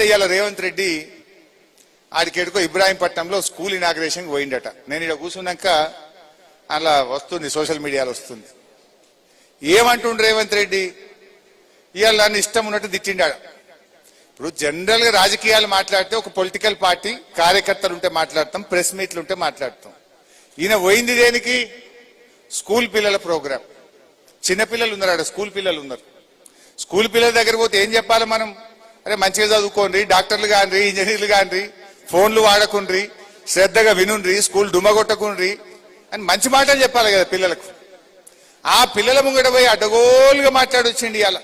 ఇవాళ Revanth Reddy ఆడికెడుకో ఇబ్రాహీంపట్నంలో school inauguration పోయిండట. నేను ఇక్కడ కూర్చున్నాక అలా వస్తుంది, సోషల్ మీడియాలో వస్తుంది. ఏమంటుండు రేవంత్ రెడ్డి? ఇవాళ నన్ను ఇష్టం ఉన్నట్టు తిట్టిండాడు. ఇప్పుడు జనరల్ గా రాజకీయాలు మాట్లాడితే ఒక పొలిటికల్ పార్టీ కార్యకర్తలు ఉంటే మాట్లాడతాం, ప్రెస్ మీట్లు ఉంటే మాట్లాడతాం. ఈయన పోయింది దేనికి? స్కూల్ పిల్లల ప్రోగ్రాం. చిన్నపిల్లలు ఉన్నారు, స్కూల్ పిల్లలు ఉన్నారు. స్కూల్ పిల్లల దగ్గర పోతే ఏం చెప్పాలి మనం? అరే మంచిగా చదువుకోండి, డాక్టర్లు కాండ్రి, ఇంజనీర్లు కాండ్రి, ఫోన్లు వాడకుండ్రి, శ్రద్ధగా వినుండ్రి, స్కూల్ డుమ్మగొట్టకుండ్రి అని మంచి మాటలు చెప్పాలి కదా పిల్లలకు. ఆ పిల్లల ముంగట పోయి అడ్డగోలుగా మాట్లాడొచ్చిండి. ఇవాళ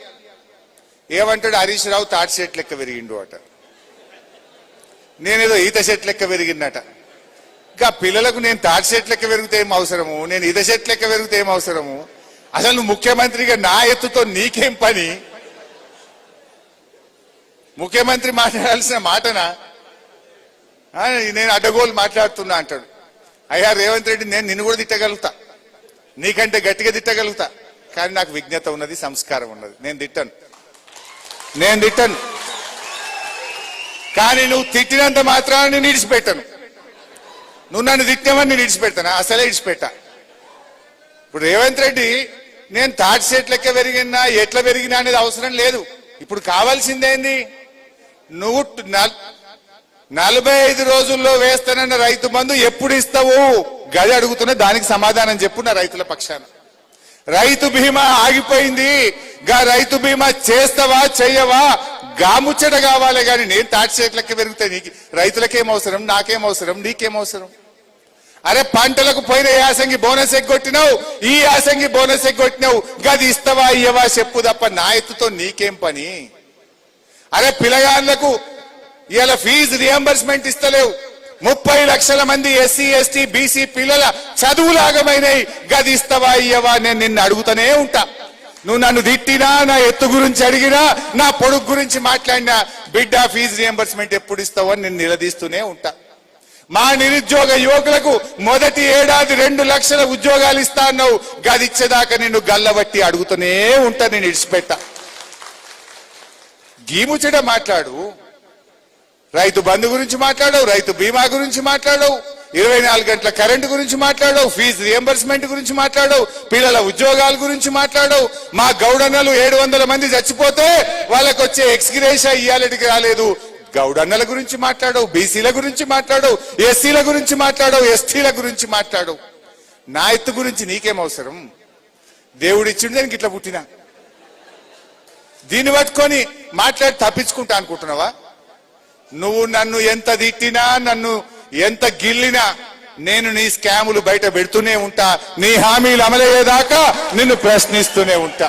ఏమంటాడు? హరీష్ రావు తాటి చెట్టు లెక్క పెరిగిండు అట, నేనేదో ఈత చెట్టు లెక్క పెరిగిందట. ఇంకా పిల్లలకు నేను తాటి చెట్టు లెక్క పెరిగితే ఏం అవసరము, నేను ఈత చెట్టు లెక్క పెరిగితే ఏం అవసరము? అసలు నువ్వు ముఖ్యమంత్రిగా నా ఎత్తుతో నీకేం పని? ముఖ్యమంత్రి మాట్లాడాల్సిన మాటనా? నేను అడ్డగోలు మాట్లాడుతున్నా అంటాడు. అయ్యా రేవంత్ రెడ్డి, నేను నిన్ను కూడా తిట్టగలుగుతా, నీకంటే గట్టిగా తిట్టగలుగుతా, కానీ నాకు విజ్ఞత ఉన్నది, సంస్కారం ఉన్నది. నేను తిట్టను. కానీ నువ్వు తిట్టినంత మాత్రాన్ని నేను ఇడిచిపెట్టను. నువ్వు నన్ను తిట్టావని నేను ఇడిచిపెడతానా? అసలే ఇడిచిపెట్టా. ఇప్పుడు రేవంత్ రెడ్డి నేను తాటి చెట్టు లెక్క పెరిగినా ఎట్లా పెరిగినా అనేది అవసరం లేదు. ఇప్పుడు కావాల్సిందేంది? నువ్వు 45 రోజుల్లో వేస్తానన్న రైతు బంధు ఎప్పుడు ఇస్తావు? గది అడుగుతున్నా, దానికి సమాధానం చెప్పు నా రైతుల పక్షాన. రైతు బీమా ఆగిపోయింది, గా రైతు బీమా చేస్తావా చెయ్యవా? గాముచ్చట కావాలి. కానీ నేను తాటి చెట్లకి పెరిగితే నీకు రైతులకేం అవసరం, నాకేం అవసరం, నీకేం అవసరం? అరే పంటలకు పోయిన యాసంగి బోనస్ ఎగ్గొట్టినావు, ఈ యాసంగి బోనస్ ఎగ్గొట్టినావు, గది ఇస్తావా ఇయ్యవా చెప్పు తప్ప నా ఎత్తుతో నీకేం పని? అరే పిల్లగాళ్లకు ఇలా ఫీజు రియంబర్స్మెంట్ ఇస్తలేవు. 30 లక్షల మంది ఎస్సీ ఎస్టీ బీసీ పిల్లల చదువులాగమైనవి, గది ఇస్తావా ఇయ్యవా? నేను నిన్ను అడుగుతూనే ఉంటా. నువ్వు నన్ను తిట్టినా, నా ఎత్తు గురించి అడిగినా, నా పొడుగు గురించి మాట్లాడినా, బిడ్డ ఫీజు రియంబర్స్మెంట్ ఎప్పుడు ఇస్తావో అని నేను నిలదీస్తూనే ఉంటా. మా నిరుద్యోగ యువకులకు మొదటి ఏడాది 2 లక్షల ఉద్యోగాలు ఇస్తా అన్నావు, గది ఇచ్చేదాకా నిన్ను గల్లబట్టి అడుగుతూనే ఉంటా, నేను ఇడిచిపెట్టా. గీముచ్చట మాట్లాడు, రైతు బంధు గురించి మాట్లాడవు, రైతు బీమా గురించి మాట్లాడవు, 24 గంటల కరెంటు గురించి మాట్లాడవు, ఫీజు రియంబర్స్మెంట్ గురించి మాట్లాడవు, పిల్లల ఉద్యోగాల గురించి మాట్లాడవు. మా గౌడన్నలు 700 మంది చచ్చిపోతే వాళ్ళకు వచ్చే ఎక్స్గ్రేషియా ఇయ్యాలటికి రాలేదు. గౌడన్నల గురించి మాట్లాడవు, బీసీల గురించి మాట్లాడవు, ఎస్సీల గురించి మాట్లాడవు, ఎస్టీల గురించి మాట్లాడవు. నా ఎత్తు గురించి నీకేం అవసరం? దేవుడిచ్చిండు దానికి ఇట్లా పుట్టినా. దీన్ని పట్టుకొని మాట్లాడి తప్పించుకుంటా అనుకుంటున్నావా? నువ్వు నన్ను ఎంత తిట్టినా, నన్ను ఎంత గిల్లినా, నేను నీ స్కాములు బయట పెడుతూనే ఉంటా. నీ హామీలు అమలయ్యేదాకా నిన్ను ప్రశ్నిస్తూనే ఉంటా.